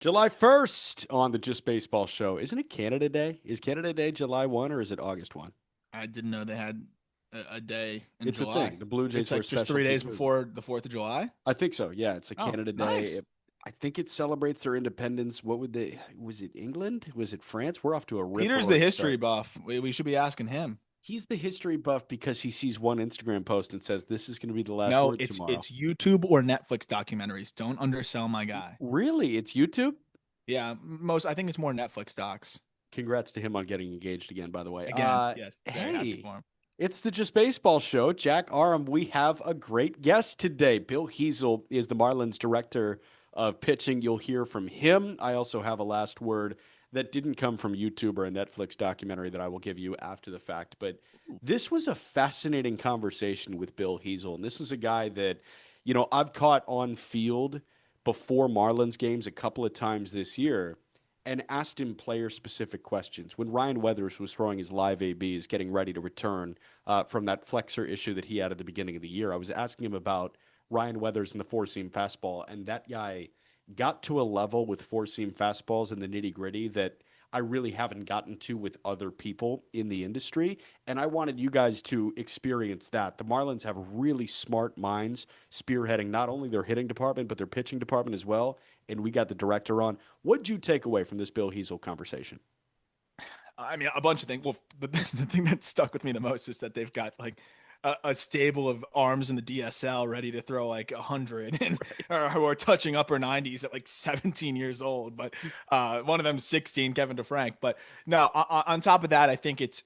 July 1st on the Just Baseball show. Isn't it Canada Day? Is Canada Day July 1 or is it August 1? I didn't know they had a day in It's a July. thing. The Blue Jays It's wear like just special 3 days jerseys. before the 4th of July. I think so. Yeah, it's a Oh, Canada Day. nice. I think it celebrates their independence. What would they? Was it England? Was it France? We're off to a rip Peter's the roaring history start. buff. We should be asking him. He's the history buff because he sees one Instagram post and says, "This is going to be the last No, word it's tomorrow." it's YouTube or Netflix documentaries. Don't undersell my guy. Really? It's YouTube? Yeah, most I think it's more Netflix docs. Congrats to him on getting engaged again, by the way. Again, yes, very happy Hey, for him. it's the Just Baseball show. Jack Aram, we have a great guest today. Bill Hezel is the Marlins director of pitching. You'll hear from him. I also have a last word that didn't come from YouTube or a Netflix documentary that I will give you after the fact. But this was a fascinating conversation with Bill Hezel. And this is a guy that, I've caught on field before Marlins games a couple of times this year and asked him player specific questions. When Ryan Weathers was throwing his live ABs, getting ready to return from that flexor issue that he had at the beginning of the year, I was asking him about Ryan Weathers and the four seam fastball. And that guy got to a level with four seam fastballs and the nitty gritty that I really haven't gotten to with other people in the industry. And I wanted you guys to experience that. The Marlins have really smart minds spearheading not only their hitting department, but their pitching department as well. And we got the director on. What'd you take away from this Bill Hezel conversation? I mean, a bunch of things. Well, the thing that stuck with me the most is that they've got like a stable of arms in the DSL ready to throw like 100 and who are touching upper 90s at like 17 years old. But one of them is 16, Kevin DeFrank. But no, on top of that, I think it's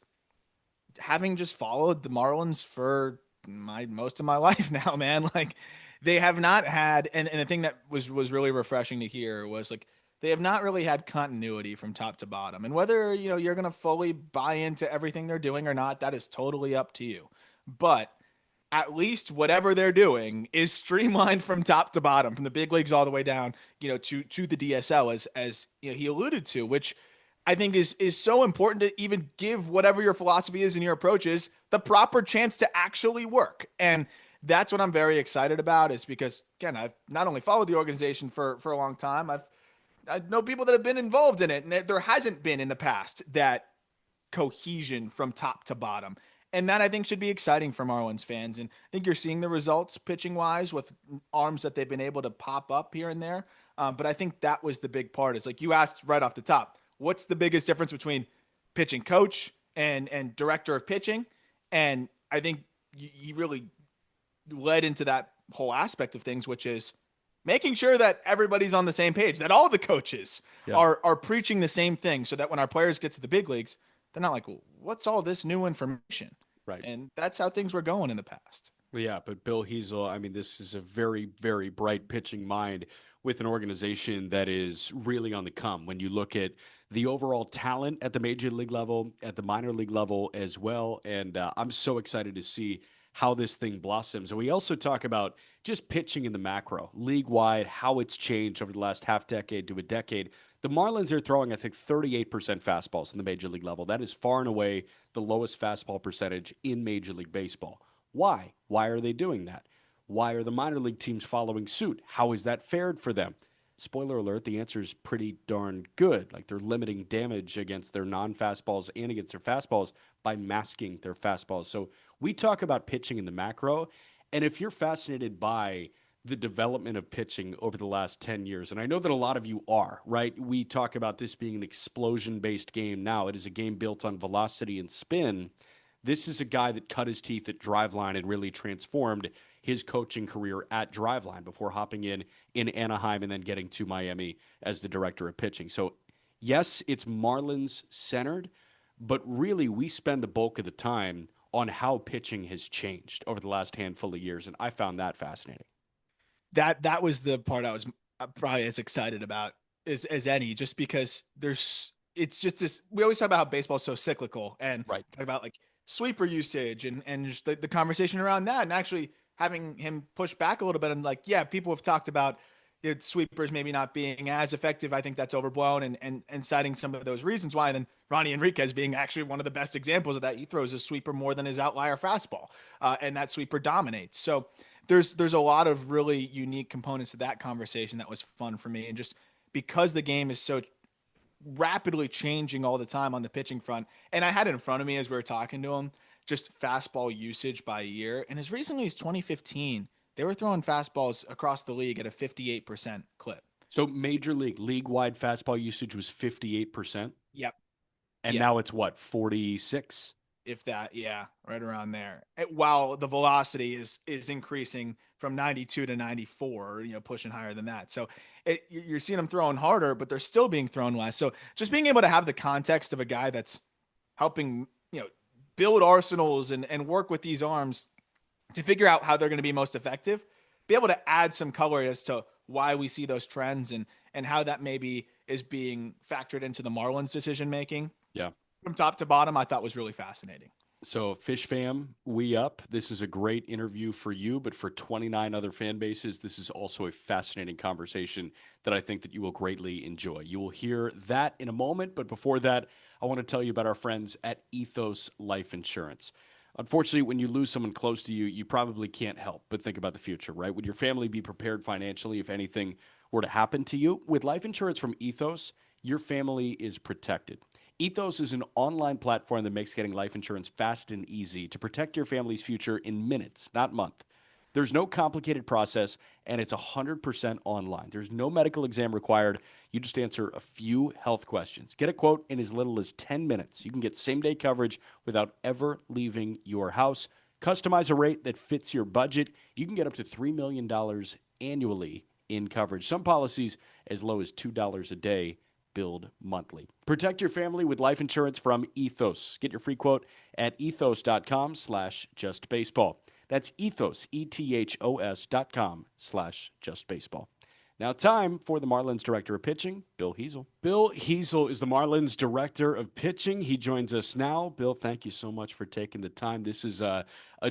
having just followed the Marlins for my most of my life now, man. Like they have not had, and the thing that was really refreshing to hear was like they have not really had continuity from top to bottom. And whether you're gonna fully buy into everything they're doing or not, that is totally up to you. But at least whatever they're doing is streamlined from top to bottom, from the big leagues all the way down, to the DSL, as he alluded to, which I think is so important to even give whatever your philosophy is and your approach is the proper chance to actually work. And that's what I'm very excited about, is because again, I've not only followed the organization for a long time, I know people that have been involved in it, and there hasn't been in the past that cohesion from top to bottom. And that I think should be exciting for Marlins fans. And I think you're seeing the results pitching wise with arms that they've been able to pop up here and there. But I think that was the big part. Is like you asked right off the top, what's the biggest difference between pitching coach and director of pitching? And I think he really led into that whole aspect of things, which is making sure that everybody's on the same page, that all the coaches Yeah. are preaching the same thing, so that when our players get to the big leagues, they're not like, well, what's all this new information? Right. And that's how things were going in the past. Well, yeah, but Bill Hezel, I mean, this is a very, very bright pitching mind with an organization that is really on the come. When you look at the overall talent at the major league level, at the minor league level as well, and I'm so excited to see how this thing blossoms. And we also talk about just pitching in the macro, league wide, how it's changed over the last half decade to a decade. The Marlins are throwing, I think, 38% fastballs in the major league level. That is far and away the lowest fastball percentage in Major League Baseball. Why? Why are they doing that? Why are the minor league teams following suit? How is that fared for them? Spoiler alert, the answer is pretty darn good. Like they're limiting damage against their non fastballs and against their fastballs by masking their fastballs. So we talk about pitching in the macro. And if you're fascinated by the development of pitching over the last 10 years, and I know that a lot of you are, right? We talk about this being an explosion based game now. It is a game built on velocity and spin. This is a guy that cut his teeth at Driveline and really transformed his coaching career at Driveline before hopping in Anaheim and then getting to Miami as the director of pitching. So, yes, it's Marlins centered, but really we spend the bulk of the time on how pitching has changed over the last handful of years, and I found that fascinating. That was the part I was probably as excited about as any, just because it's just this. We always talk about how baseball's so cyclical, and Right. talk about like sweeper usage and just the conversation around that, and actually having him push back a little bit, and like, yeah, people have talked about sweepers maybe not being as effective. I think that's overblown, and citing some of those reasons why. And then Ronnie Enriquez being actually one of the best examples of that. He throws a sweeper more than his outlier fastball, and that sweeper dominates. So there's a lot of really unique components to that conversation that was fun for me, and just because the game is so rapidly changing all the time on the pitching front. And I had it in front of me as we were talking to him, just fastball usage by year. And as recently as 2015, they were throwing fastballs across the league at a 58% clip. So major league-wide fastball usage was 58%, Yep. and Yeah. now it's what, 46? If that, yeah, right around there. While the velocity is increasing from 92 to 94, pushing higher than that. So you're seeing them throwing harder, but they're still being thrown less. So just being able to have the context of a guy that's helping, build arsenals and work with these arms to figure out how they're going to be most effective, be able to add some color as to why we see those trends and how that maybe is being factored into the Marlins decision making Yeah. from top to bottom, I thought was really fascinating. So, Fish Fam, we up. This is a great interview for you, but for 29 other fan bases, this is also a fascinating conversation that I think that you will greatly enjoy. You will hear that in a moment, but before that, I want to tell you about our friends at Ethos Life Insurance. Unfortunately, when you lose someone close to you, you probably can't help but think about the future, right? Would your family be prepared financially if anything were to happen to you? With life insurance from Ethos, your family is protected. Ethos is an online platform that makes getting life insurance fast and easy to protect your family's future in minutes, not months. There's no complicated process, and it's 100% online. There's no medical exam required. You just answer a few health questions. Get a quote in as little as 10 minutes. You can get same day coverage without ever leaving your house. Customize a rate that fits your budget. You can get up to $3 million annually in coverage. Some policies as low as $2 a day billed monthly. Protect your family with life insurance from Ethos. Get your free quote at ethos.com/justbaseball. That's ethos, ethos.com/justbaseball. Now, time for the Marlins director of pitching, Bill Hezel. Bill Hezel is the Marlins director of pitching. He joins us now. Bill, thank you so much for taking the time. This is a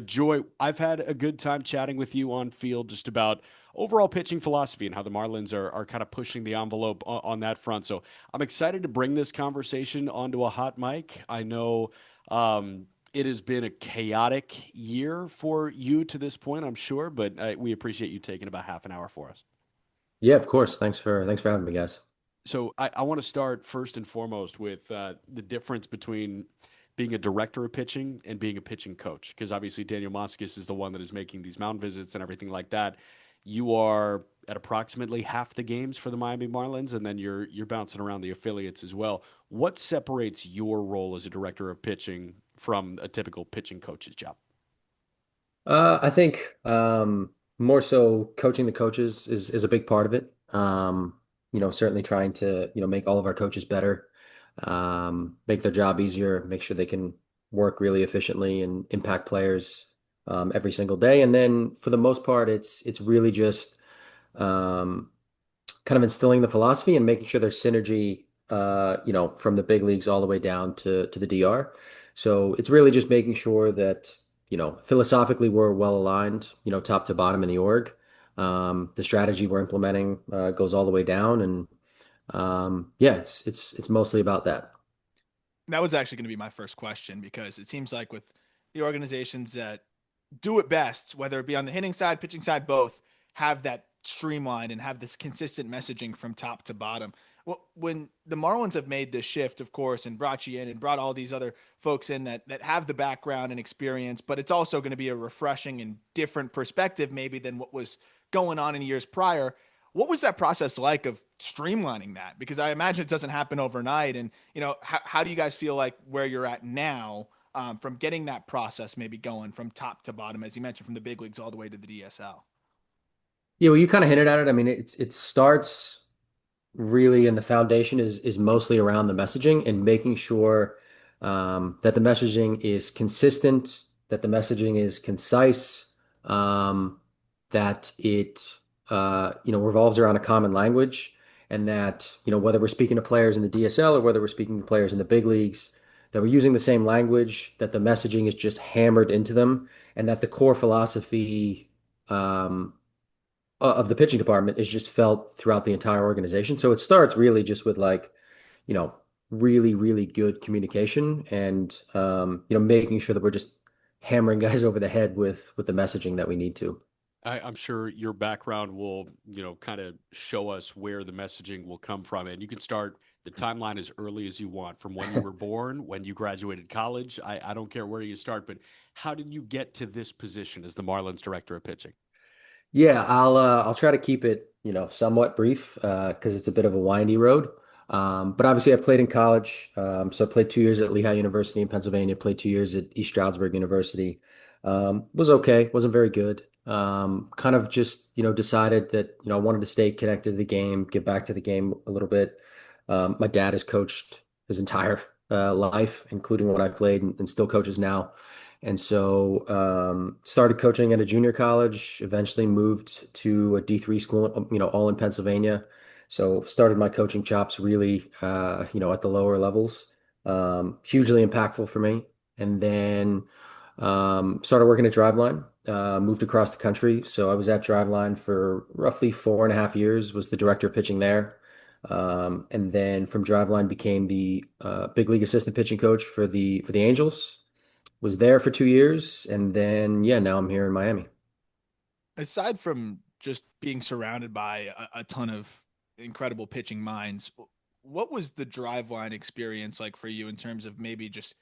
joy. I've had a good time chatting with you on field just about overall pitching philosophy and how the Marlins are kind of pushing the envelope on that front. So I'm excited to bring this conversation onto a hot mic. I know it has been a chaotic year for you to this point, I'm sure, but we appreciate you taking about half an hour for us. Yeah, of course. Thanks for having me, guys. So I want to start first and foremost with the difference between being a director of pitching and being a pitching coach, because obviously Daniel Moskis is the one that is making these mound visits and everything like that. You are at approximately half the games for the Miami Marlins, and then you're bouncing around the affiliates as well. What separates your role as a director of pitching from a typical pitching coach's job? I think more so coaching the coaches is a big part of it. Certainly trying to, make all of our coaches better, make their job easier, make sure they can work really efficiently and impact players every single day. And then for the most part, it's really just um, kind of instilling the philosophy and making sure there's synergy, from the big leagues all the way down to the DR. So it's really just making sure that, philosophically we're well aligned, top to bottom in the org. The strategy we're implementing goes all the way down, and yeah, it's mostly about that. That was actually going to be my first question because it seems like with the organizations that do it best, whether it be on the hitting side, pitching side, both have that streamline and have this consistent messaging from top to bottom. Well, when the Marlins have made this shift, of course, and brought you in and brought all these other folks in that have the background and experience, but it's also going to be a refreshing and different perspective, maybe than what was going on in years prior. What was that process like of streamlining that? Because I imagine it doesn't happen overnight. And how do you guys feel like where you're at now from getting that process maybe going from top to bottom, as you mentioned, from the big leagues all the way to the DSL? Yeah, well, you kind of hinted at it. I mean, it starts really, and the foundation is mostly around the messaging and making sure that the messaging is consistent, that the messaging is concise, that it revolves around a common language, and that whether we're speaking to players in the DSL or whether we're speaking to players in the big leagues, that we're using the same language, that the messaging is just hammered into them, and that the core philosophy. Of the pitching department is just felt throughout the entire organization. So it starts really just with like, you know, really, really good communication and making sure that we're just hammering guys over the head with the messaging that we need to. I'm sure your background will, kind of show us where the messaging will come from. And you can start the timeline as early as you want, from when you were born, when you graduated college. I don't care where you start, but how did you get to this position as the Marlins director of pitching? Yeah, I'll try to keep it, somewhat brief because it's a bit of a windy road. But obviously, I played in college. So I played 2 years at Lehigh University in Pennsylvania. Played 2 years at East Stroudsburg University. Was okay, wasn't very good. Kind of just decided that I wanted to stay connected to the game, give back to the game a little bit. My dad has coached his entire life, including when I played, and still coaches now. And so started coaching at a junior college, eventually moved to a D3 school, all in Pennsylvania. So started my coaching chops really, at the lower levels. Hugely impactful for me. And then started working at Driveline, moved across the country. So I was at Driveline for roughly 4.5 years, was the director of pitching there. And then from Driveline became the big league assistant pitching coach for the Angels. Was there for 2 years, and then yeah, now I'm here in Miami. Aside from just being surrounded by a ton of incredible pitching minds, what was the drive line experience like for you in terms of maybe just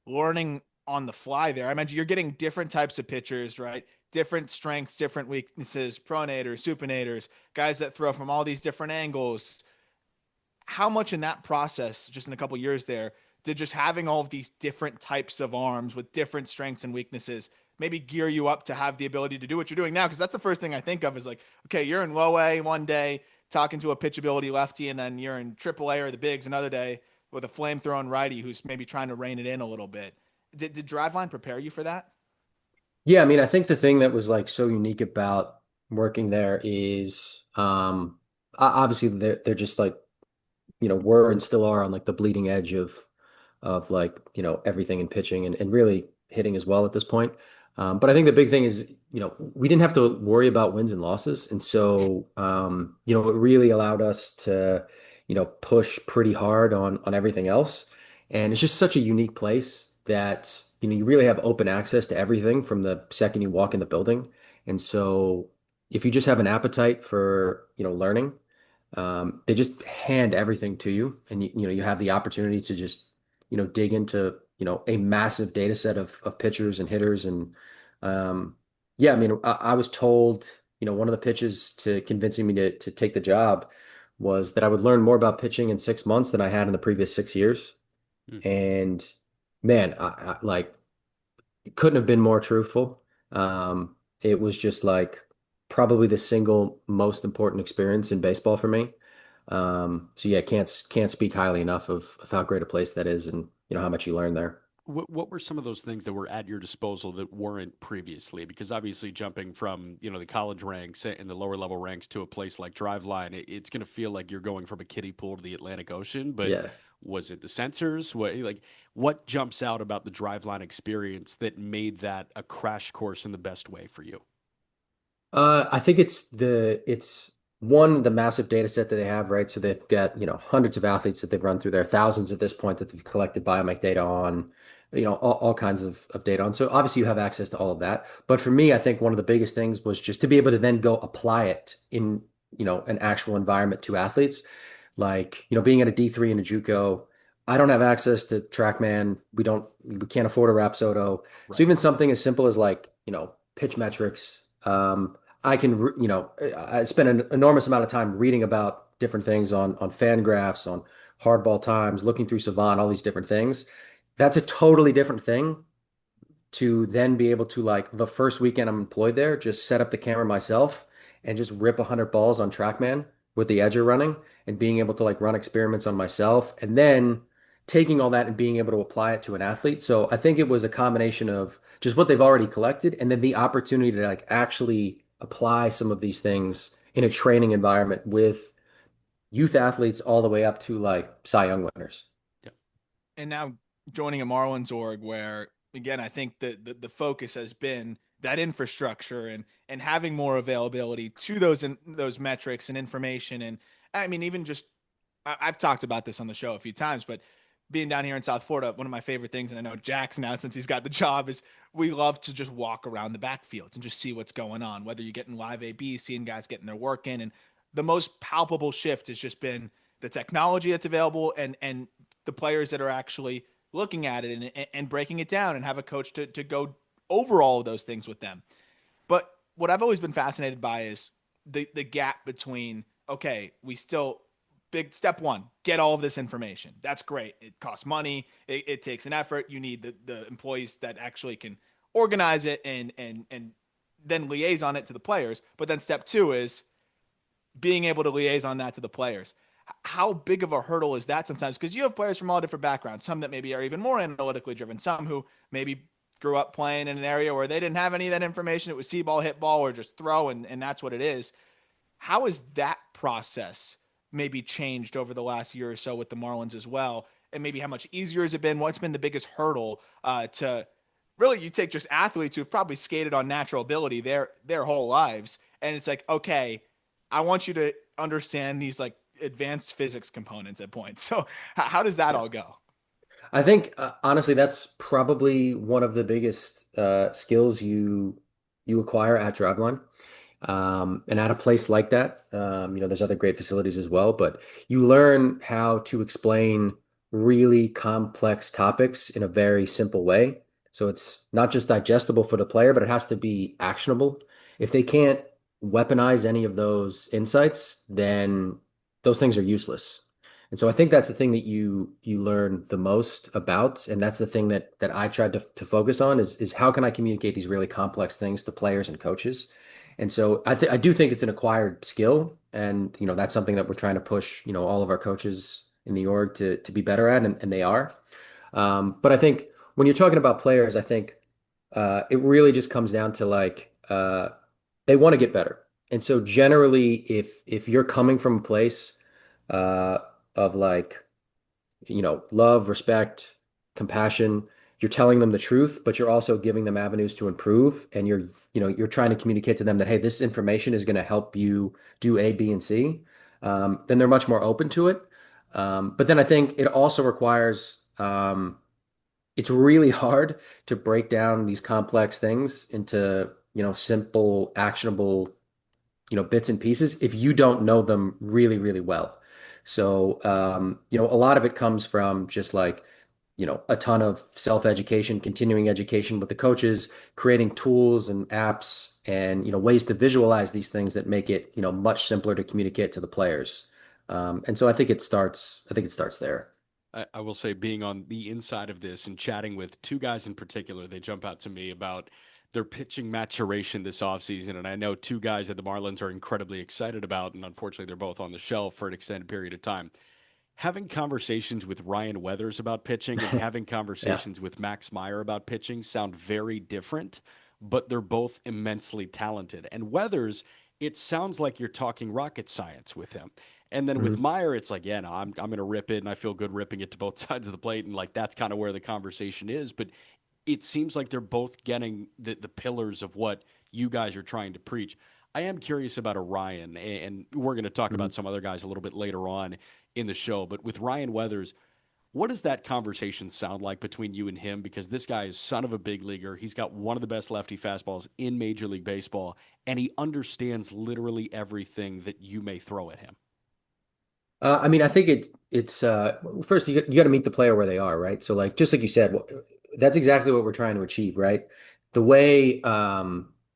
learning on the fly there? I imagine you're getting different types of pitchers, right? Different strengths, different weaknesses, pronators, supinators, guys that throw from all these different angles. How much in that process, just in a couple years there, did just having all of these different types of arms with different strengths and weaknesses maybe gear you up to have the ability to do what you're doing now? Because that's the first thing I think of is like, okay, you're in low A one day talking to a pitchability lefty, and then you're in triple A or the bigs another day with a flame throwing righty who's maybe trying to rein it in a little bit. Did Driveline prepare you for that? Yeah, I mean, I think the thing that was like so unique about working there is obviously they're just like were and still are on like the bleeding edge of like everything in pitching and really hitting as well at this point. But I think the big thing is we didn't have to worry about wins and losses, and so it really allowed us to push pretty hard on everything else. And it's just such a unique place that you really have open access to everything from the second you walk in the building. And so if you just have an appetite for learning, they just hand everything to you, and you have the opportunity to just dig into a massive data set of pitchers and hitters. And yeah, I mean, I was told one of the pitches to convincing me to take the job was that I would learn more about pitching in 6 months than I had in the previous 6 years. Hmm. And man, I like couldn't have been more truthful. It was just like probably the single most important experience in baseball for me. So yeah, can't speak highly enough of how great a place that is, and how much you learn there. What were some of those things that were at your disposal that weren't previously? Because obviously, jumping from the college ranks and the lower level ranks to a place like Driveline, it's going to feel like you're going from a kiddie pool to the Atlantic Ocean. But Yeah. was it the sensors? What jumps out about the Driveline experience that made that a crash course in the best way for you? I think it's one, the massive data set that they have, right? So they've got, hundreds of athletes that they've run through there, thousands at this point that they've collected biomech data on, all kinds of data on. So obviously you have access to all of that. But for me, I think one of the biggest things was just to be able to then go apply it in, an actual environment to athletes. Like, being at a D3 and a JUCO, I don't have access to TrackMan. We can't afford a Rapsodo. So Right. even something as simple as like, pitch metrics. I can, I spend an enormous amount of time reading about different things on fan graphs, on hardball times, looking through Savant, all these different things. That's a totally different thing to then be able to, like, the first weekend I'm employed there, just set up the camera myself and just rip 100 balls on TrackMan with the edger running, and being able to like run experiments on myself, and then taking all that and being able to apply it to an athlete. So I think it was a combination of just what they've already collected and then the opportunity to like actually apply some of these things in a training environment with youth athletes all the way up to like Cy Young winners. Yeah. And now joining a Marlins org where again I think that the focus has been that infrastructure and having more availability to those metrics and information. And I mean even just I've talked about this on the show a few times, but being down here in South Florida, one of my favorite things, and I know Jack's now since he's got the job, is we love to just walk around the backfields and just see what's going on, whether you're getting live AB, seeing guys getting their work in. And the most palpable shift has just been the technology that's available and the players that are actually looking at it and breaking it down and have a coach to go over all of those things with them. But what I've always been fascinated by is the gap between, okay, we still big step one, get all of this information. That's great. It costs money. It takes an effort. You need the employees that actually can organize it and then liaison it to the players. But then step two is being able to liaison that to the players. How big of a hurdle is that sometimes? Because you have players from all different backgrounds, some that maybe are even more analytically driven, some who maybe grew up playing in an area where they didn't have any of that information. It was see ball, hit ball, or just throw, and that's what it is. How has that process maybe changed over the last year or so with the Marlins as well? And maybe how much easier has it been? What's been the biggest hurdle to really, you take just athletes who've probably skated on natural ability their whole lives, and it's like, okay, I want you to understand these like advanced physics components at points. So how does that Yeah. all go? I think honestly, that's probably one of the biggest skills you acquire at Driveline. And at a place like that, there's other great facilities as well, but you learn how to explain really complex topics in a very simple way. So it's not just digestible for the player, but it has to be actionable. If they can't weaponize any of those insights, then those things are useless. And so I think that's the thing that you learn the most about, and that's the thing that I tried to focus on is how can I communicate these really complex things to players and coaches. And so I do think it's an acquired skill, and that's something that we're trying to push all of our coaches in the org to be better at, and they are. But I think when you're talking about players, I think it really just comes down to like they want to get better. And so generally, if you're coming from a place uh, of like love, respect, compassion. You're telling them the truth, but you're also giving them avenues to improve. And you're trying to communicate to them that, hey, this information is going to help you do A, B, and C. Then they're much more open to it. But then I think it also requires, it's really hard to break down these complex things into, simple, actionable bits and pieces if you don't know them really, really well. So, a lot of it comes from just like, a ton of self-education, continuing education with the coaches, creating tools and apps and, ways to visualize these things that make it, much simpler to communicate to the players. And so I think it starts there. I will say, being on the inside of this and chatting with two guys in particular, they jump out to me about their pitching maturation this offseason. And I know two guys that the Marlins are incredibly excited about. And unfortunately, they're both on the shelf for an extended period of time. Having conversations with Ryan Weathers about pitching and having Yeah. conversations with Max Meyer about pitching sound very different, but they're both immensely talented. And Weathers, it sounds like you're talking rocket science with him. And then with Mhm. Meyer, it's like, yeah, no, I'm gonna rip it, and I feel good ripping it to both sides of the plate, and like that's kind of where the conversation is. But it seems like they're both getting the pillars of what you guys are trying to preach. I am curious about Orion, and we're going to talk Mhm. about some other guys a little bit later on in the show. But with Ryan Weathers, what does that conversation sound like between you and him? Because this guy is son of a big leaguer. He's got one of the best lefty fastballs in Major League Baseball, and he understands literally everything that you may throw at him. I mean, I think it's first you got to meet the player where they are, right? So like just like you said, that's exactly what we're trying to achieve, right? The way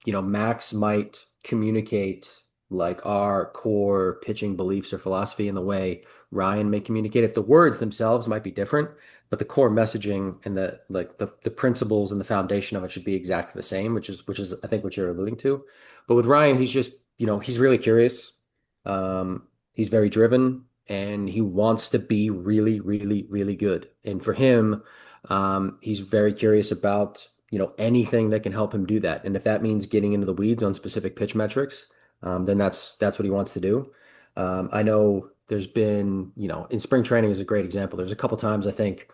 Max might communicate like our core pitching beliefs or philosophy and the way Ryan may communicate it, the words themselves might be different, but the core messaging and the principles and the foundation of it should be exactly the same, which is I think what you're alluding to. But with Ryan, he's just, he's really curious. He's very driven and he wants to be really, really, really good. And for him, he's very curious about, anything that can help him do that. And if that means getting into the weeds on specific pitch metrics, then that's what he wants to do. I know there's been, in spring training is a great example. There's a couple times I think,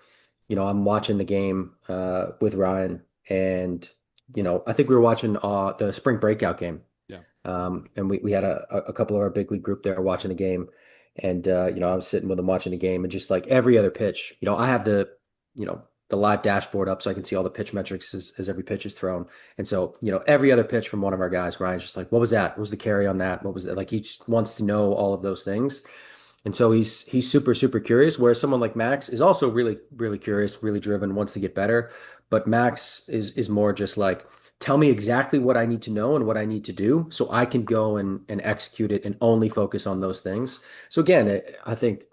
I'm watching the game with Ryan and, I think we were watching the spring breakout game Yeah. and we had a couple of our big league group there watching the game. And I was sitting with him watching the game, and just like every other pitch, I have the live dashboard up so I can see all the pitch metrics as every pitch is thrown. And so, every other pitch from one of our guys, Ryan's just like, what was that? What was the carry on that? What was that? Like he just wants to know all of those things. And so he's super, super curious, whereas someone like Max is also really, really curious, really driven, wants to get better. But Max is more just like, tell me exactly what I need to know and what I need to do so I can go and execute it and only focus on those things. So again, I think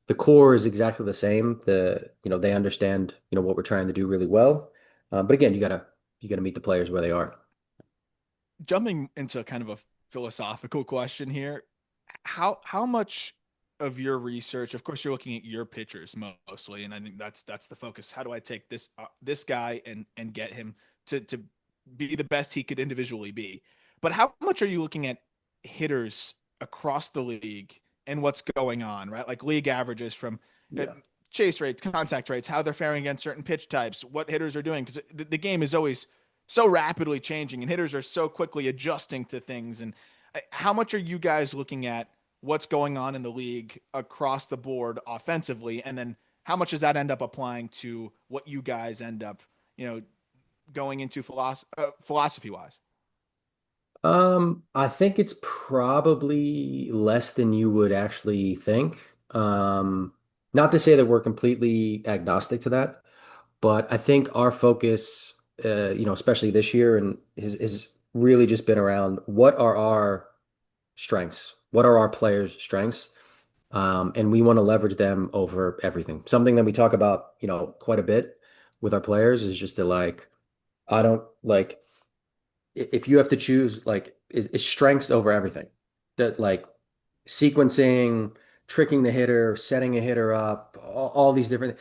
the core is exactly the same. They understand, what we're trying to do really well. But again, you gotta meet the players where they are. Jumping into kind of a philosophical question here, how much of your research, of course, you're looking at your pitchers mostly, and I think that's the focus. How do I take this guy and get him to be the best he could individually be? But how much are you looking at hitters across the league and what's going on, right? Like league averages from uh, Yeah. chase rates, contact rates, how they're faring against certain pitch types, what hitters are doing, because the game is always so rapidly changing and hitters are so quickly adjusting to things. And how much are you guys looking at what's going on in the league across the board offensively? And then how much does that end up applying to what you guys end up, you know, going into philosophy wise? I think it's probably less than you would actually think. Not to say that we're completely agnostic to that, but I think our focus, especially this year, and has really just been around what are our strengths? What are our players' strengths? And we want to leverage them over everything. Something that we talk about, quite a bit with our players is just to like, I don't like if you have to choose like it's strengths over everything. That like sequencing, tricking the hitter, setting a hitter up, all these different,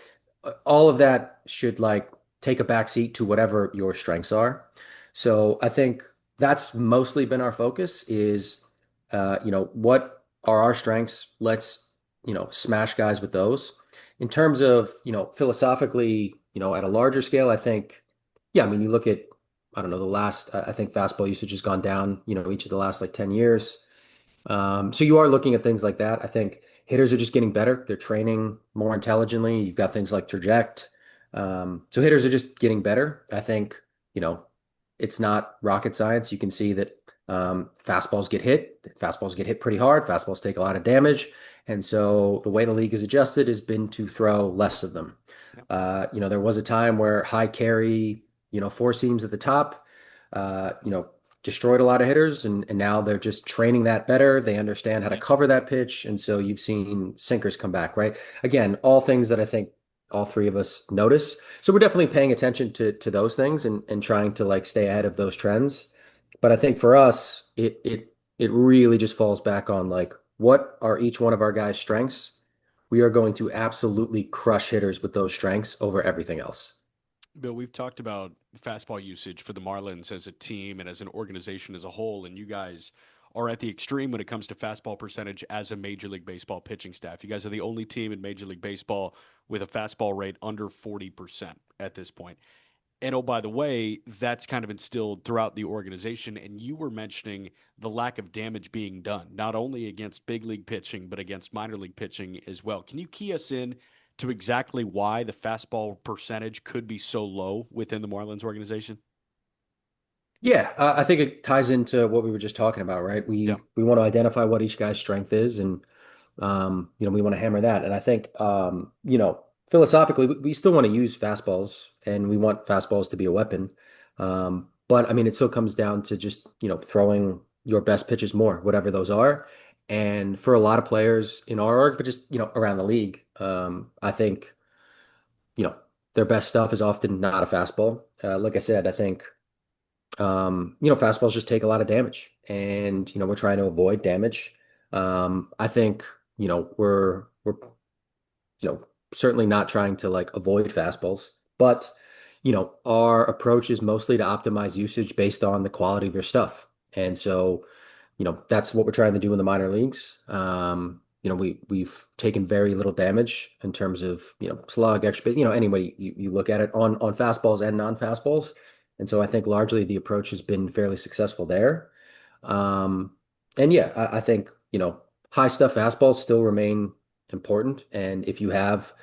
all of that should like take a back seat to whatever your strengths are. So I think that's mostly been our focus is, what are our strengths? Let's, smash guys with those. In terms of, philosophically, at a larger scale, I think, yeah, I mean, you look at, I don't know, I think fastball usage has gone down, each of the last like 10 years. So you are looking at things like that. I think hitters are just getting better. They're training more intelligently. You've got things like traject. So hitters are just getting better. I think, you know, it's not rocket science. You can see that fastballs get hit. Fastballs get hit pretty hard. Fastballs take a lot of damage. And so the way the league is adjusted has been to throw less of them. Yep. There was a time where high carry, four seams at the top, uh, you know, destroyed a lot of hitters, and now they're just training that better. They understand how to Yeah. cover that pitch, and so you've seen sinkers come back, right? Again, all things that I think all three of us notice. So we're definitely paying attention to those things and trying to like stay ahead of those trends. But I think for us, it really just falls back on like what are each one of our guys' strengths? We are going to absolutely crush hitters with those strengths over everything else. Bill, we've talked about fastball usage for the Marlins as a team and as an organization as a whole, and you guys are at the extreme when it comes to fastball percentage as a Major League Baseball pitching staff. You guys are the only team in Major League Baseball with a fastball rate under 40% at this point. And oh, by the way, that's kind of instilled throughout the organization. And you were mentioning the lack of damage being done, not only against big league pitching, but against minor league pitching as well. Can you key us in to exactly why the fastball percentage could be so low within the Marlins organization? Yeah, I think it ties into what we were just talking about, right? Yeah. We want to identify what each guy's strength is, and we want to hammer that. And I think, philosophically, we still want to use fastballs, and we want fastballs to be a weapon. But I mean, it still comes down to just throwing your best pitches more, whatever those are. And for a lot of players in our org, but just around the league, I think you know their best stuff is often not a fastball. Like I said, I think. Fastballs just take a lot of damage, and we're trying to avoid damage. I think we're certainly not trying to like avoid fastballs, but our approach is mostly to optimize usage based on the quality of your stuff, and so that's what we're trying to do in the minor leagues. We've taken very little damage in terms of slug, extra base, anybody you look at it on fastballs and non-fastballs. And so I think largely the approach has been fairly successful there. Um, and yeah, I think high stuff fastballs still remain important. And if you have,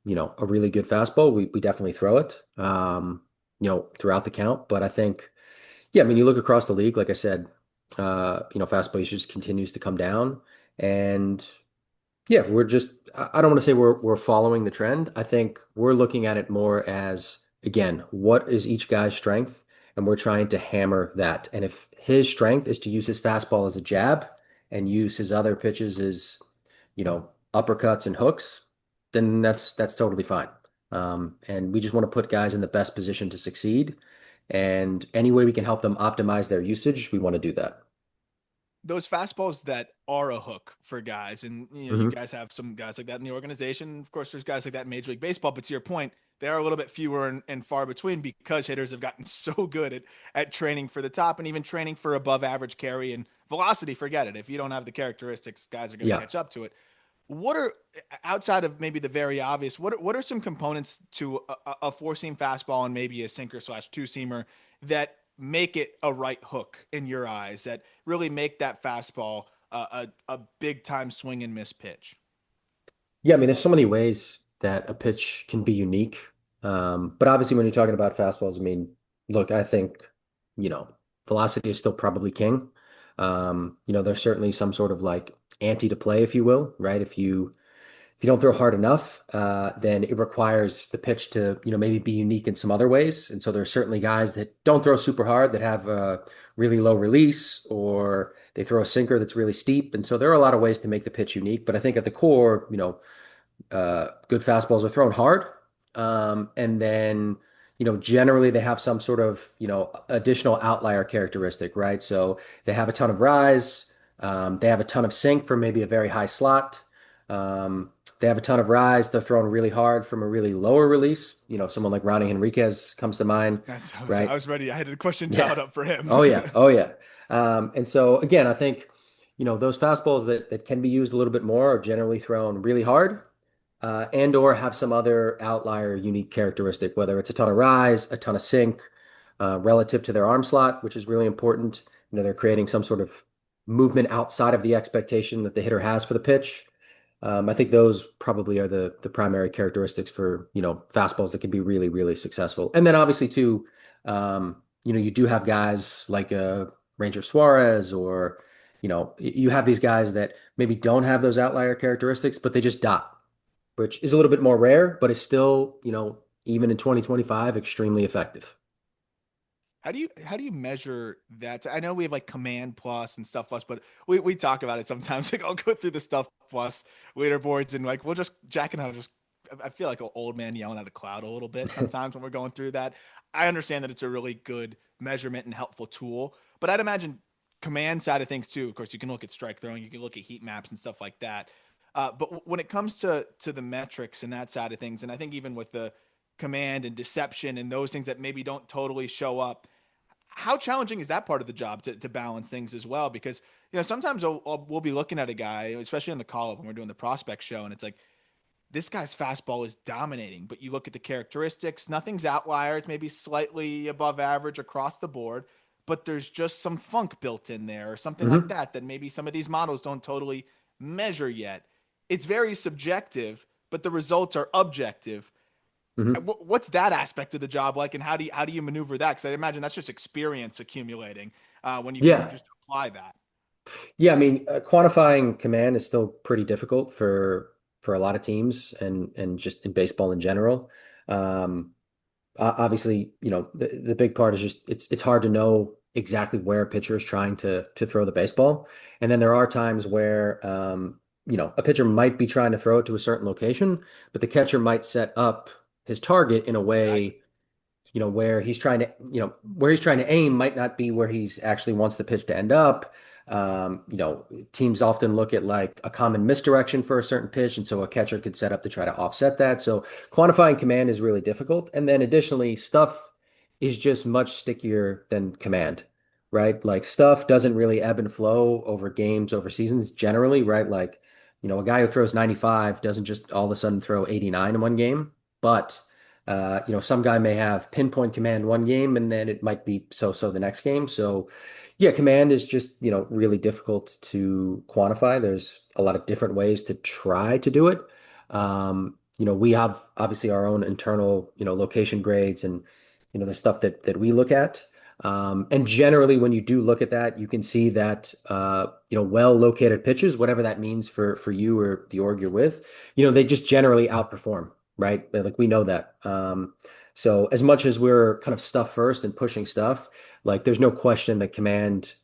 a really good fastball, we definitely throw it, throughout the count. But I think, yeah, I mean, you look across the league, like I said, fastball usage continues to come down. And yeah, I don't want to say we're following the trend. I think we're looking at it more as, again, what is each guy's strength? And we're trying to hammer that. And if his strength is to use his fastball as a jab and use his other pitches as, uppercuts and hooks, then that's totally fine. And we just want to put guys in the best position to succeed. And any way we can help them optimize their usage, we want to do that. Those fastballs that are a hook for guys, and you Hmm. guys have some guys like that in the organization. Of course, there's guys like that in Major League Baseball. But to your point, they are a little bit fewer and far between because hitters have gotten so good at training for the top and even training for above average carry and velocity. Forget it. If you don't have the characteristics, guys are going to Yeah. catch up to it. What are, outside of maybe the very obvious, what are some components to a four seam fastball and maybe a sinker slash two seamer that make it a right hook in your eyes, that really make that fastball a big time swing and miss pitch? Yeah, I mean, there's so many ways that a pitch can be unique. But obviously, when you're talking about fastballs, I mean, look, I think, you know, velocity is still probably king. There's certainly some sort of like ante to play, if you will, right? If you don't throw hard enough, then it requires the pitch to, maybe be unique in some other ways. And so there are certainly guys that don't throw super hard that have a really low release, or they throw a sinker that's really steep. And so there are a lot of ways to make the pitch unique. But I think at the core, good fastballs are thrown hard. And then, generally they have some sort of, additional outlier characteristic, right? So they have a ton of rise. They have a ton of sink from maybe a very high slot. They have a ton of rise. They're thrown really hard from a really lower release. Someone like Ronnie Henriquez comes to mind, I right? was ready. I had the question Yeah. dialed up for him. Oh yeah. Oh yeah. And so again, I think, those fastballs that can be used a little bit more are generally thrown really hard, and or have some other outlier unique characteristic, whether it's a ton of rise, a ton of sink, relative to their arm slot, which is really important. They're creating some sort of movement outside of the expectation that the hitter has for the pitch. I think those probably are the primary characteristics for, fastballs that can be really, really successful. And then obviously too, you do have guys like Ranger Suarez, or, you have these guys that maybe don't have those outlier characteristics, but they just dot, which is a little bit more rare, but is still, even in 2025, extremely effective. How do you measure that? I know we have like Command Plus and Stuff Plus, but we talk about it sometimes. Like I'll go through the Stuff Plus leaderboards and like we'll just Jack and I just I feel like an old man yelling at a cloud a little bit sometimes when we're going through that. I understand that it's a really good measurement and helpful tool, but I'd imagine command side of things too. Of course, you can look at strike throwing, you can look at heat maps and stuff like that. But when it comes to the metrics and that side of things, and I think even with the command and deception and those things that maybe don't totally show up, how challenging is that part of the job to balance things as well? Because sometimes we'll be looking at a guy, especially on the call up when we're doing the prospect show, and it's like this guy's fastball is dominating, but you look at the characteristics, nothing's outlier. It's maybe slightly above average across the board, but there's just some funk built in there or something like Hmm. that maybe some of these models don't totally measure yet. It's very subjective, but the results are objective. Hmm. What's that aspect of the job like, and how do you maneuver that? Because I imagine that's just experience accumulating when you can Yeah. just apply that. Yeah, I mean, quantifying command is still pretty difficult for a lot of teams, and just in baseball in general. Um, Obviously, the big part is just it's hard to know exactly where a pitcher is trying to throw the baseball. And then there are times where a pitcher might be trying to throw it to a certain location, but the catcher might set up his target in a Exactly. way, where he's trying to aim might not be where he's actually wants the pitch to end up. Teams often look at like a common misdirection for a certain pitch, and so a catcher could set up to try to offset that. So quantifying command is really difficult. And then additionally, stuff is just much stickier than command, right? Like stuff doesn't really ebb and flow over games, over seasons generally, right? Like, a guy who throws 95 doesn't just all of a sudden throw 89 in one game, but Some guy may have pinpoint command one game and then it might be so-so the next game. So yeah, command is just, really difficult to quantify. There's a lot of different ways to try to do it. We have obviously our own internal, location grades and, the stuff that we look at. And generally, when you do look at that, you can see that well-located pitches, whatever that means for you or the org you're with, they just generally outperform, right? Like we know that. So as much as we're kind of stuff first and pushing stuff, like there's no question that command,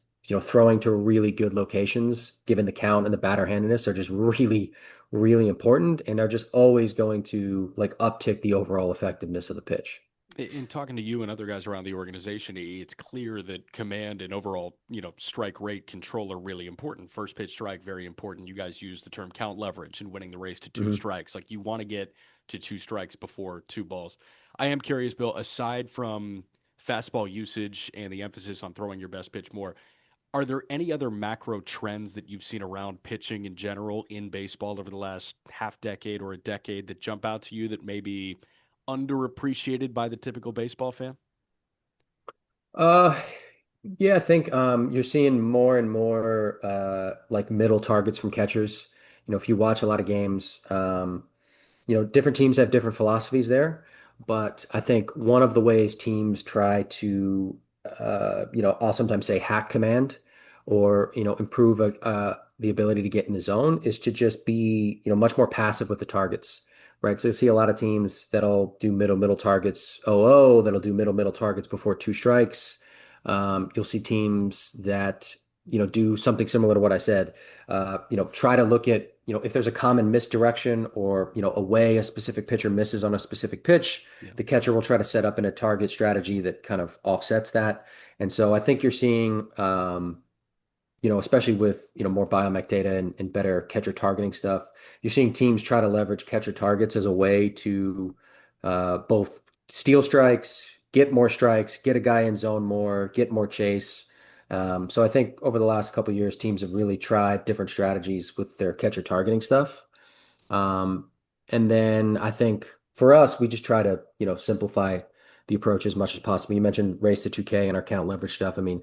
throwing to really good locations, given the count and the batter handedness, are just really, really important and are just always going to like uptick the overall effectiveness of the pitch. In talking to you and other guys around the organization, it's clear that command and overall, strike rate control are really important. First pitch strike, very important. You guys use the term count leverage and winning the race to two Mhm. strikes. Like you want to get to two strikes before two balls. I am curious, Bill, aside from fastball usage and the emphasis on throwing your best pitch more, are there any other macro trends that you've seen around pitching in general in baseball over the last half decade or a decade that jump out to you that maybe underappreciated by the typical baseball fan? Uh, yeah, I think you're seeing more and more like middle targets from catchers. If you watch a lot of games, different teams have different philosophies there, but I think one of the ways teams try to, I'll sometimes say hack command or, improve the ability to get in the zone is to just be, much more passive with the targets, right? So you see a lot of teams that'll do middle targets, that'll do middle targets before two strikes. You'll see teams that, do something similar to what I said. Try to look at, if there's a common misdirection or, a way a specific pitcher misses on a specific pitch, Yeah. the catcher will try to set up in a target strategy that kind of offsets that. And so I think you're seeing, especially with, more biomech data and better catcher targeting stuff, you're seeing teams try to leverage catcher targets as a way to both steal strikes, get a guy in zone more, get more chase. So I think over the last couple of years, teams have really tried different strategies with their catcher targeting stuff. Um, and then I think for us, we just try to, simplify the approach as much as possible. You mentioned race to 2K and our count leverage stuff. I mean,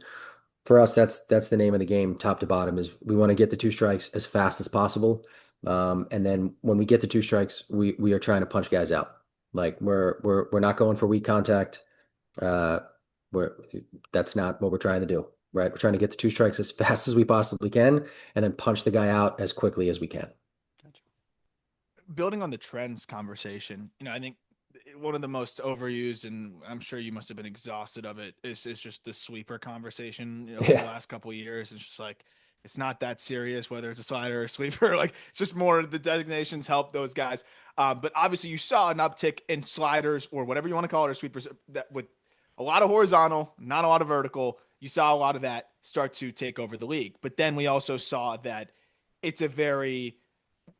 for us, that's the name of the game, top to bottom, is we want to get the two strikes as fast as possible. And then when we get the two strikes, we are trying to punch guys out. Like we're not going for weak contact. Uh, we're That's not what we're trying to do, right? We're trying to get the two strikes as fast as we possibly can, and then punch the guy out as quickly as we can. Gotcha. Building on the trends conversation, I think one of the most overused, and I'm sure you must have been exhausted of it, is just the sweeper conversation. Over the Yeah. last couple of years, it's just like it's not that serious whether it's a slider or a sweeper. Like it's just more the designations help those guys. But obviously, you saw an uptick in sliders or whatever you want to call it, or sweepers that with a lot of horizontal, not a lot of vertical. You saw a lot of that start to take over the league. But then we also saw that it's a very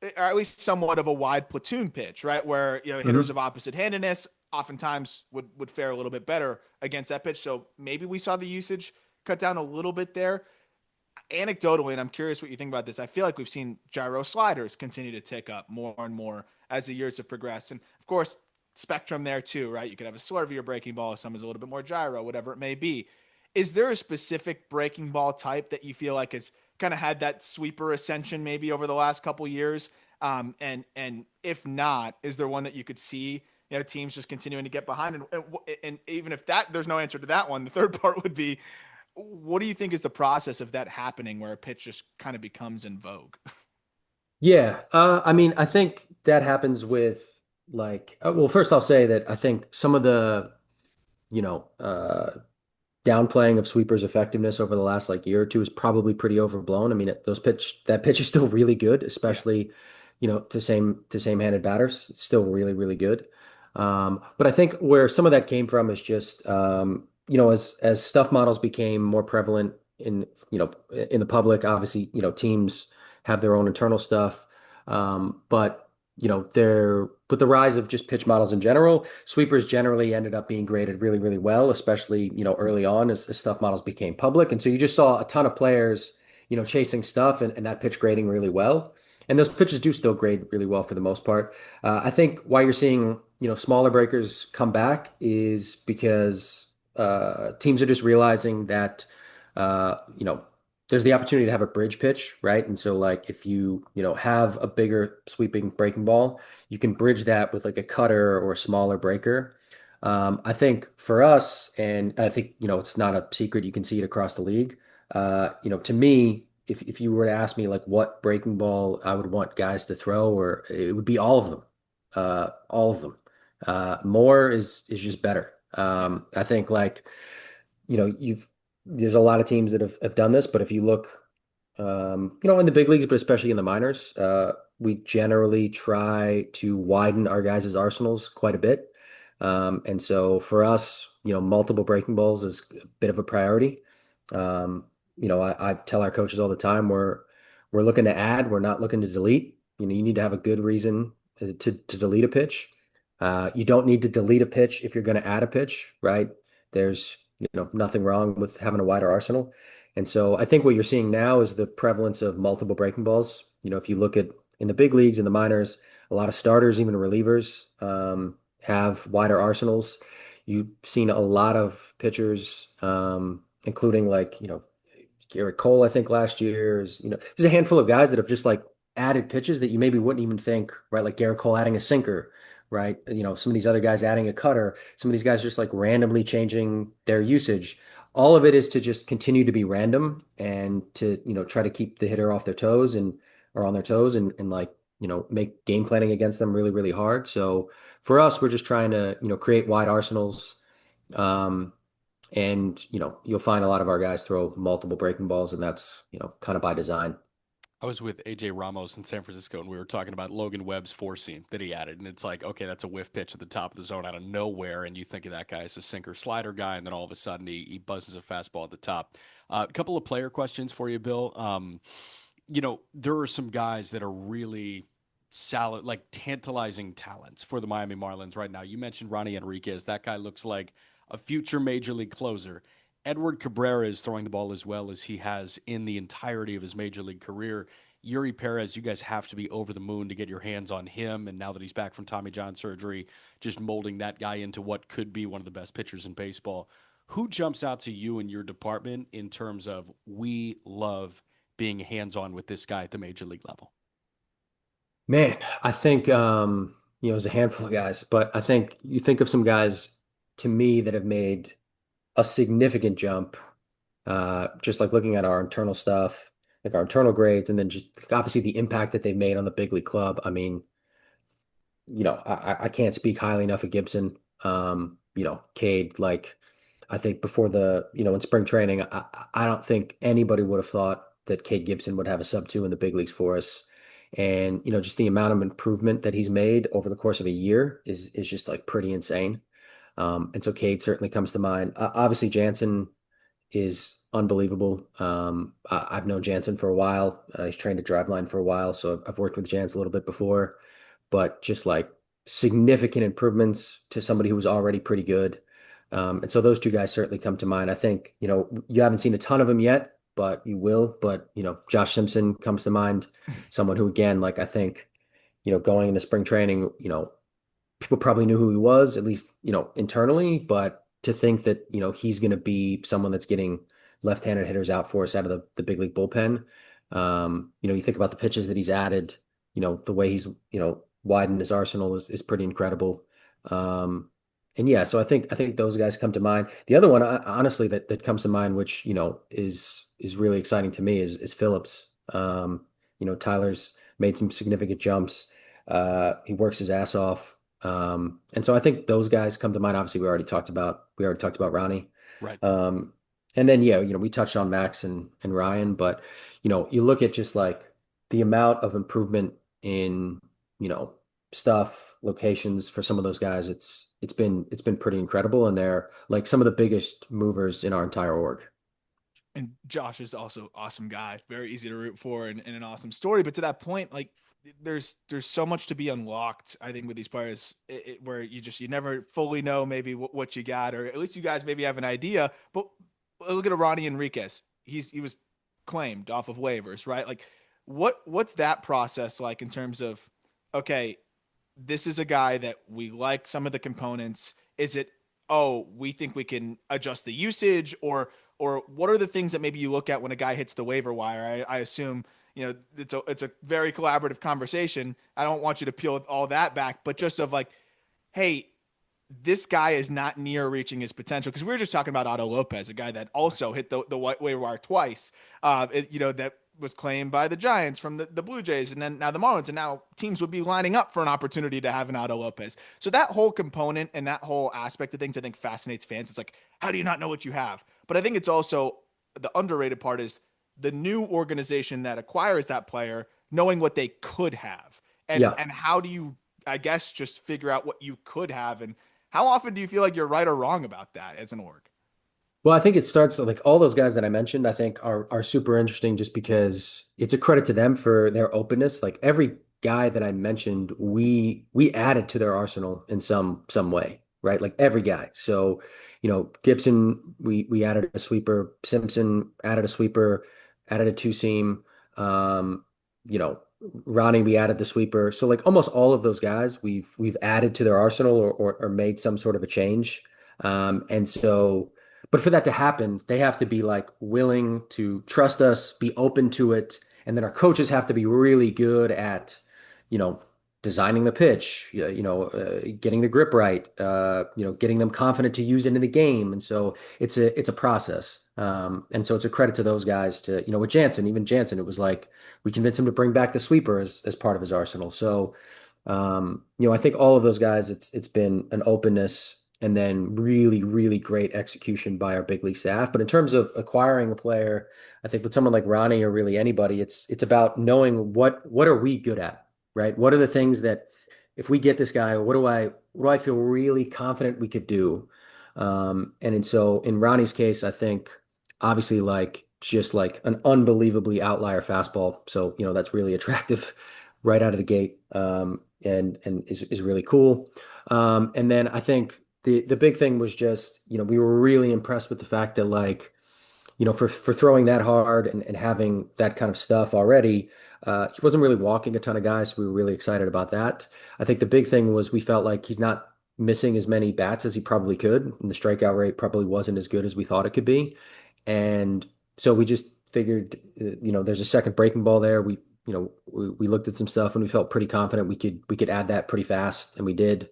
or at least somewhat of a wide platoon pitch, right? Where hitters Mhm. of opposite handedness oftentimes would fare a little bit better against that pitch. So maybe we saw the usage cut down a little bit there. Anecdotally, and I'm curious what you think about this. I feel like we've seen gyro sliders continue to tick up more and more as the years have progressed, and of course, spectrum there too, right? You could have a swerve breaking ball, some is a little bit more gyro, whatever it may be. Is there a specific breaking ball type that you feel like has kind of had that sweeper ascension maybe over the last couple years? And if not, is there one that you could see teams just continuing to get behind? And even if that there's no answer to that one, the third part would be, what do you think is the process of that happening where a pitch just kind of becomes in vogue? Yeah. I mean, I think that happens with like, well, first I'll say that I think some of the, you know, downplaying of sweepers' effectiveness over the last like year or two is probably pretty overblown. I mean, that pitch is still really good, Yeah. especially, to same-handed batters. It's still really, really good. But I think where some of that came from is just, as stuff models became more prevalent in the public, obviously, teams have their own internal stuff. But with the rise of just pitch models in general, sweepers generally ended up being graded really, really well, especially, early on as stuff models became public. And so you just saw a ton of players, chasing stuff and that pitch grading really well. And those pitches do still grade really well for the most part. I think why you're seeing smaller breakers come back is because teams are just realizing that you know, there's the opportunity to have a bridge pitch, right? And so like if you have a bigger sweeping breaking ball, you can bridge that with like a cutter or a smaller breaker. I think for us, and I think, it's not a secret, you can see it across the league. To me, if you were to ask me like what breaking ball I would want guys to throw, or it would be all of them. All of them. More is just better. Yeah. I think like, you've there's a lot of teams that have done this, but if you look, in the big leagues, but especially in the minors, we generally try to widen our guys' arsenals quite a bit. And so for us, multiple breaking balls is a bit of a priority. I tell our coaches all the time, we're looking to add, we're not looking to delete. You need to have a good reason to delete a pitch. You don't need to delete a pitch if you're going to add a pitch, right? There's nothing wrong with having a wider arsenal. And so I think what you're seeing now is the prevalence of multiple breaking balls. If you look at in the big leagues, in the minors, a lot of starters, even relievers, have wider arsenals. You've seen a lot of pitchers, including like, Garrett Cole, I think last year is, there's a handful of guys that have just like added pitches that you maybe wouldn't even think, right? Like Garrett Cole adding a sinker, right? Some of these other guys adding a cutter, some of these guys just like randomly changing their usage. All of it is to just continue to be random and to, try to keep the hitter off their toes or on their toes and like, make game planning against them really, really hard. So for us, we're just trying to, create wide arsenals. Um, and, you'll find a lot of our guys throw multiple breaking balls, and that's, kind of by design. I was with AJ Ramos in San Francisco, and we were talking about Logan Webb's four seam that he added, and it's like, okay, that's a whiff pitch at the top of the zone out of nowhere, and you think of that guy as a sinker slider guy, and then all of a sudden he buzzes a fastball at the top. A couple of player questions for you, Bill. There are some guys that are really solid, like tantalizing talents for the Miami Marlins right now. You mentioned Ronnie Enriquez. That guy looks like a future major league closer. Edward Cabrera is throwing the ball as well as he has in the entirety of his major league career. Yuri Perez, you guys have to be over the moon to get your hands on him. And now that he's back from Tommy John surgery, just molding that guy into what could be one of the best pitchers in baseball. Who jumps out to you in your department in terms of we love being hands on with this guy at the major league level? Man, I think there's a handful of guys, but I think you think of some guys to me that have made a significant jump, just like looking at our internal stuff, like our internal grades, and then just obviously the impact that they've made on the big league club. I mean, I can't speak highly enough of Gibson. Cade, like I think before in spring training, I don't think anybody would have thought that Cade Gibson would have a sub 2 in the big leagues for us. And, just the amount of improvement that he's made over the course of a year is just like pretty insane. And so Cade certainly comes to mind. Obviously, Jansen is unbelievable. I've known Jansen for a while. He's trained at Driveline for a while, so I've worked with Jansen a little bit before, but just like significant improvements to somebody who was already pretty good. And so those two guys certainly come to mind. I think, you haven't seen a ton of them yet, but you will. But, Josh Simpson comes to mind, someone who, again, like I think, going into spring training, people probably knew who he was, at least, internally, but to think that, he's going to be someone that's getting left-handed hitters out for us out of the big league bullpen. You think about the pitches that he's added, the way he's, widened his arsenal is pretty incredible. And yeah, so I think those guys come to mind. The other one, honestly, that comes to mind, which, is really exciting to me is Phillips. Tyler's made some significant jumps. He works his ass off. And so I think those guys come to mind. Obviously, we already talked about Ronnie. Right. And then yeah, we touched on Max and Ryan, but you look at just like the amount of improvement in, stuff, locations for some of those guys, it's been pretty incredible. And they're like some of the biggest movers in our entire org. And Josh is also awesome guy, very easy to root for, and an awesome story. But to that point, like there's so much to be unlocked. I think with these players, where you never fully know maybe what you got, or at least you guys maybe have an idea. But look at Ronnie Enriquez. He was claimed off of waivers, right? Like what's that process like in terms of okay, this is a guy that we like some of the components? Is it, oh, we think we can adjust the usage, or what are the things that maybe you look at when a guy hits the waiver wire? I assume, it's a very collaborative conversation. I don't want you to peel all that back, but just of like, hey, this guy is not near reaching his potential, because we were just talking about Otto Lopez, a guy that also hit the waiver wire twice. That was claimed by the Giants from the Blue Jays, and then now the Marlins, and now teams would be lining up for an opportunity to have an Otto Lopez. So that whole component and that whole aspect of things, I think, fascinates fans. It's like, how do you not know what you have? But I think it's also the underrated part is the new organization that acquires that player knowing what they could have, and Yeah. how do you, I guess, just figure out what you could have, and how often do you feel like you're right or wrong about that as an org? Well, I think it starts like all those guys that I mentioned, I think are super interesting just because it's a credit to them for their openness. Like every guy that I mentioned, we added to their arsenal in some way, right? Like every guy. So, Gibson, we added a sweeper, Simpson added a sweeper, added a two seam. Um, you know, Ronnie, we added the sweeper. So like almost all of those guys we've added to their arsenal or made some sort of a change. And so but for that to happen, they have to be like willing to trust us, be open to it, and then our coaches have to be really good at, you know, designing the pitch, getting the grip right, getting them confident to use it in the game. And so it's a process. And so it's a credit to those guys to, with Jansen, even Jansen, it was like we convinced him to bring back the sweeper as part of his arsenal. So I think all of those guys, it's been an openness and then really, really great execution by our big league staff. But in terms of acquiring a player, I think with someone like Ronnie or really anybody, it's about knowing what are we good at, right? What are the things that if we get this guy, what do I feel really confident we could do? And so in Ronnie's case, I think obviously like just like an unbelievably outlier fastball. So, that's really attractive right out of the gate. And is really cool. And then I think the big thing was just, we were really impressed with the fact that like, for throwing that hard and having that kind of stuff already, he wasn't really walking a ton of guys. So we were really excited about that. I think the big thing was we felt like he's not missing as many bats as he probably could, and the strikeout rate probably wasn't as good as we thought it could be. And so we just figured, there's a second breaking ball there. We looked at some stuff and we felt pretty confident we could add that pretty fast, and we did.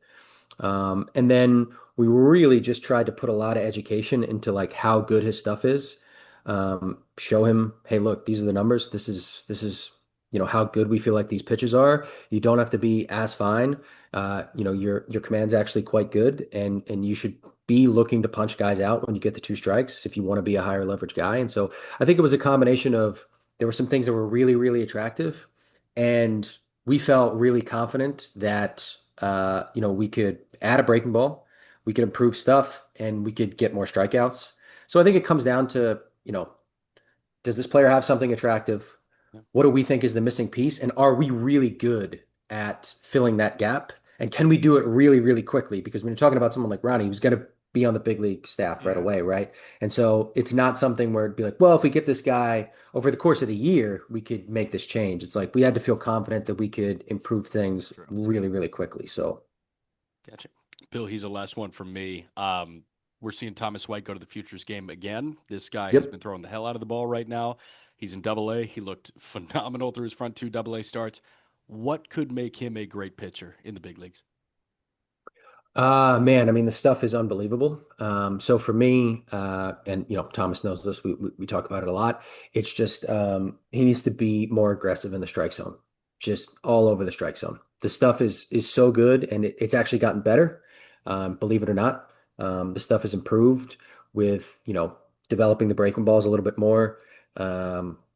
And then we really just tried to put a lot of education into like how good his stuff is. Show him, hey, look, these are the numbers. This is how good we feel like these pitches are. You don't have to be as fine. Your command's actually quite good, and you should be looking to punch guys out when you get the two strikes if you want to be a higher leverage guy. And so I think it was a combination of there were some things that were really, really attractive, and we felt really confident that we could add a breaking ball, we could improve stuff, and we could get more strikeouts. So I think it comes down to, does this player have something attractive? Yeah. What do we think is the missing piece? And are we really good at filling that gap? And can we do it really, really quickly? Because when you're talking about someone like Ronnie, who's going to be on the big league staff right Yeah. away, right? And so it's not something where it'd be like, well, if we get this guy over the course of the year, we could make this change. It's like we had to feel confident that we could improve things True. really, really quickly. So, Gotcha. Bill, he's the last one from me. We're seeing Thomas White go to the Futures game again. This guy has yep. been throwing the hell out of the ball right now. He's in Double A. He looked phenomenal through his front two Double A starts. What could make him a great pitcher in the big leagues? Man, I mean, the stuff is unbelievable. So for me, and Thomas knows this, we talk about it a lot. It's just he needs to be more aggressive in the strike zone, just all over the strike zone. The stuff is so good, and it's actually gotten better. Believe it or not, the stuff has improved with developing the breaking balls a little bit more.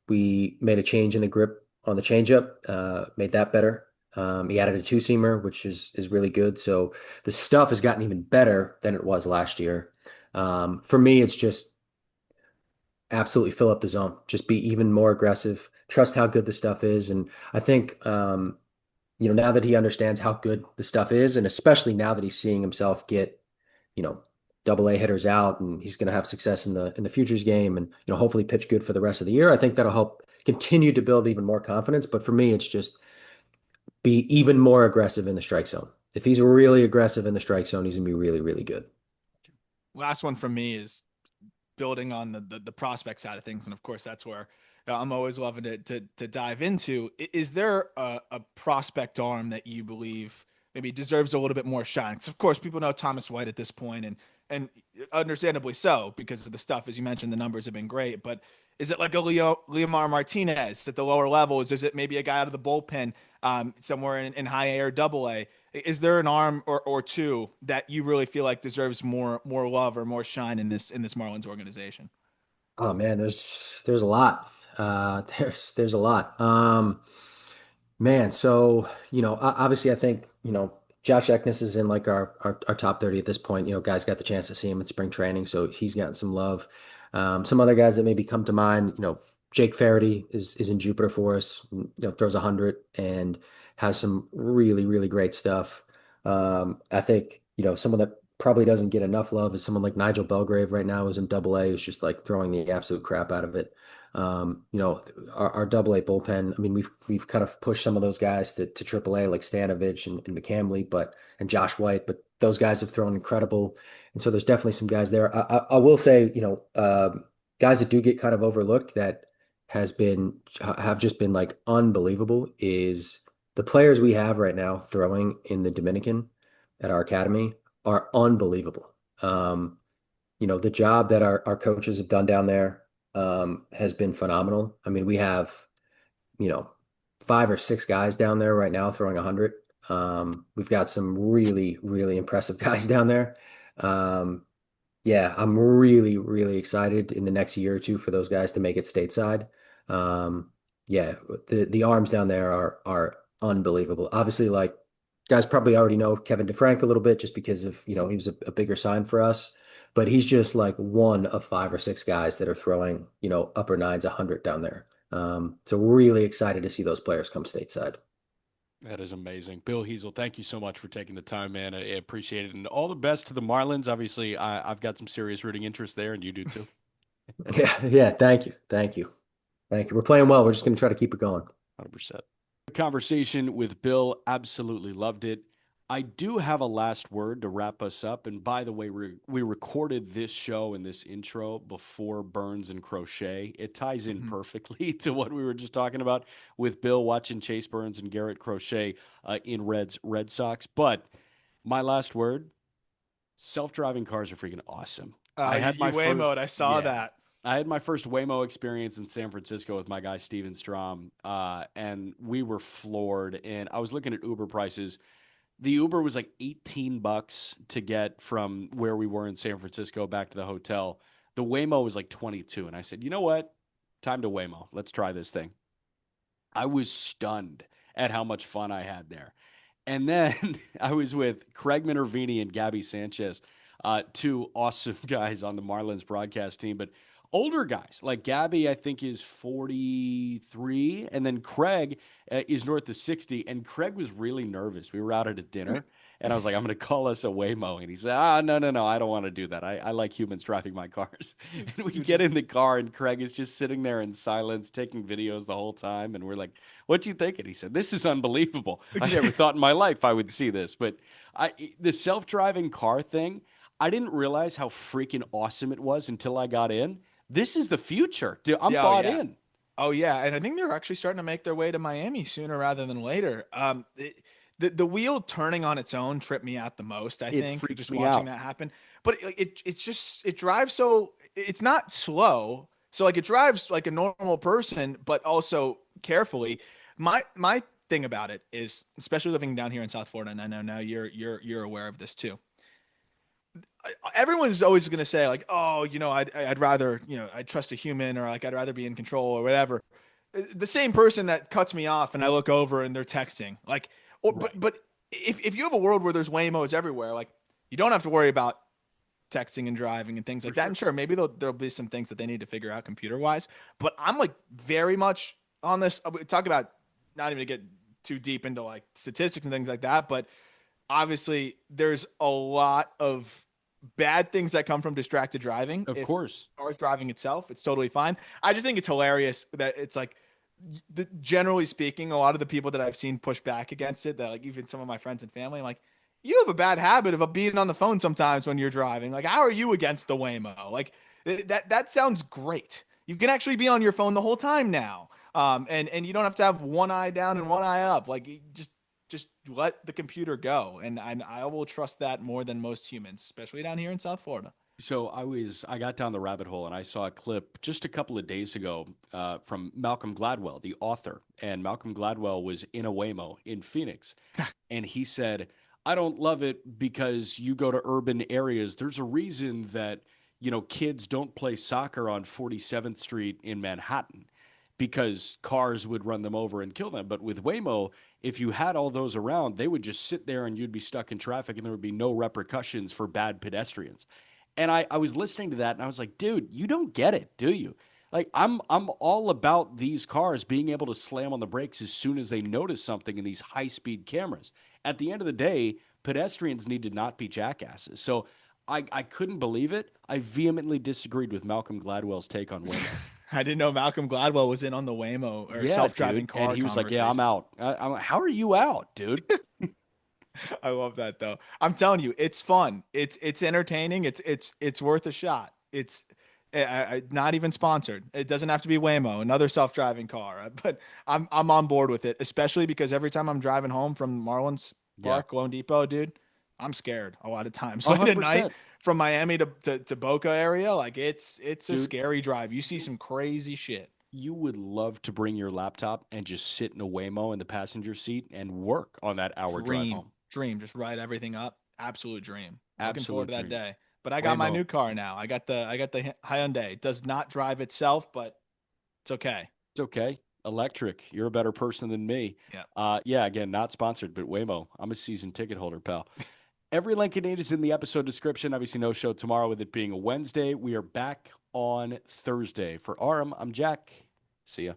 We made a change in the grip on the changeup, made that better. He added a two seamer, which is really good. So the stuff has gotten even better than it was last year. For me, it's just absolutely fill up the zone, just be even more aggressive, trust how good the stuff is. And I think, now that he understands how good the stuff is, and especially now that he's seeing himself get, you know, double A hitters out and he's going to have success in the futures game and, hopefully pitch good for the rest of the year. I think that'll help continue to build even more confidence. But for me, it's just be even more aggressive in the strike zone. If he's really aggressive in the strike zone, he's gonna be really, really good. Last one from me is building on the prospect side of things, and of course that's where I'm always loving to dive into. Is there a prospect arm that you believe maybe deserves a little bit more shine? Because of course people know Thomas White at this point, and understandably so because of the stuff as you mentioned, the numbers have been great. But is it like a Leomar Martinez at the lower levels? Is it maybe a guy out of the bullpen somewhere in high A or double A? Is there an arm or two that you really feel like deserves more love or more shine in this Marlins organization? Oh man, there's a lot. There's a lot. Man, so obviously, I think Josh Eknes is in like our top 30 at this point. Guys got the chance to see him at spring training, so he's gotten some love. Some other guys that maybe come to mind, Jake Faraday is in Jupiter for us. Throws 100 and has some really really great stuff. I think someone that probably doesn't get enough love is someone like Nigel Belgrave right now, who's in Double A, who's just like throwing the absolute crap out of it. Our Double A bullpen. I mean, we've kind of pushed some of those guys to Triple A, like Stanovich and McCamley, and Josh White, but those guys have thrown incredible, and so there's definitely some guys there. I will say, guys that do get kind of overlooked that have just been like unbelievable is the players we have right now throwing in the Dominican at our academy are unbelievable. The job that our coaches have done down there has been phenomenal. I mean, we have, you know, 5 or 6 guys down there right now throwing 100. We've got some really, really impressive guys down there. Um, yeah, I'm really, really excited in the next year or two for those guys to make it stateside. Um, yeah, the arms down there are unbelievable. Obviously, like guys probably already know Kevin DeFrank a little bit just because of, he was a bigger sign for us, but he's just like one of 5 or 6 guys that are throwing, upper nines 100 down there. So really excited to see those players come stateside. That is amazing. Bill Hezel, thank you so much for taking the time, man. I appreciate it. And all the best to the Marlins. Obviously, I've got some serious rooting interest there, and you do too. Yeah, yeah, thank you. Thank you. Thank you. We're playing well. We're just going to try to keep it going. 100%. The conversation with Bill, absolutely loved it. I do have a last word to wrap us up. And by the way, we recorded this show and this intro before Burns and Crochet. It ties in Mhm. perfectly to what we were just talking about with Bill watching Chase Burns and Garrett Crochet in Red Sox. But my last word, self-driving cars are freaking awesome. I had You my first, Waymoed, I saw yeah, that. I had my first Waymo experience in San Francisco with my guy Steven Strom, and we were floored. And I was looking at Uber prices. The Uber was like $18 to get from where we were in San Francisco back to the hotel. The Waymo was like 22, and I said, you know what? Time to Waymo. Let's try this thing. I was stunned at how much fun I had there. And then I was with Craig Minervini and Gabby Sanchez, 2 awesome guys on the Marlins broadcast team, but older guys. Like Gabby, I think, is 43, and then Craig is north of 60. And Craig was really nervous. We were out at a dinner, and I was like, I'm going to call us a Waymo. And he said, no, I don't want to do that. I like humans driving my cars. And we You're get just in the car, and Craig is just sitting there in silence, taking videos the whole time. And we're like, what do you think? And he said, this is unbelievable. I never thought in my life I would see this. But the self-driving car thing, I didn't realize how freaking awesome it was until I got in. This is the future. Dude, I'm yeah, oh bought yeah. in. Oh yeah, and I think they're actually starting to make their way to Miami sooner rather than later. The wheel turning on its own tripped me out the most. I It think freaks just me watching out. that happen, but it's just it drives so it's not slow. So like it drives like a normal person, but also carefully. My thing about it is, especially living down here in South Florida, and I know now you're aware of this too. Everyone's always going to say like, oh, I'd rather, I'd trust a human or like I'd rather be in control or whatever. The same person that cuts me off and I look over and they're texting like, or Right. but if you have a world where there's Waymos everywhere, like you don't have to worry about texting and driving and things For like that. sure. And sure, maybe there'll be some things that they need to figure out computer wise, but I'm like very much on this. We talk about not even to get too deep into like statistics and things like that, but obviously there's a lot of bad things that come from distracted driving. Of If course. cars driving itself, it's totally fine. I just think it's hilarious that it's like generally speaking, a lot of the people that I've seen push back against it, that like even some of my friends and family, I'm like, you have a bad habit of being on the phone sometimes when you're driving. Like, how are you against the Waymo? Like that sounds great. You can actually be on your phone the whole time now. And you don't have to have one eye down and one eye up. Like just let the computer go. And I will trust that more than most humans, especially down here in South Florida. So I got down the rabbit hole and I saw a clip just a couple of days ago from Malcolm Gladwell, the author, and Malcolm Gladwell was in a Waymo in Phoenix, and he said, "I don't love it because you go to urban areas. There's a reason that kids don't play soccer on 47th Street in Manhattan." Because cars would run them over and kill them. But with Waymo, if you had all those around, they would just sit there and you'd be stuck in traffic and there would be no repercussions for bad pedestrians. And I was listening to that and I was like, dude, you don't get it, do you? Like I'm all about these cars being able to slam on the brakes as soon as they notice something in these high speed cameras. At the end of the day, pedestrians need to not be jackasses. So I couldn't believe it. I vehemently disagreed with Malcolm Gladwell's take on Waymo. I didn't know Malcolm Gladwell was in on the Waymo or Yeah, self-driving dude. And car he was like, "Yeah, I'm conversation. out." I'm like, "How are you out, dude?" I love that though. I'm telling you, it's fun. It's entertaining. It's worth a shot. It's not even sponsored. It doesn't have to be Waymo, another self-driving car, but I'm on board with it, especially because every time I'm driving home from Marlins Yeah, Park, Lone Depot, dude, I'm scared a lot of times a late hundred at night percent, from Miami to Boca area. Like it's a dude. scary drive. You see You some crazy shit. you would love to bring your laptop and just sit in a Waymo in the passenger seat and work on that hour drive Dream, home. dream, just write everything up. Absolute dream. Looking forward Absolute to that dream. day. But I got my Waymo, new car now. I got the Hyundai. It does not drive itself, but it's okay. it's okay. Electric, you're a better person than me. Yeah. Yeah, again, not sponsored, but Waymo, I'm a season ticket holder, pal. Every link you need is in the episode description. Obviously, no show tomorrow with it being a Wednesday. We are back on Thursday. For Aram, I'm Jack. See ya.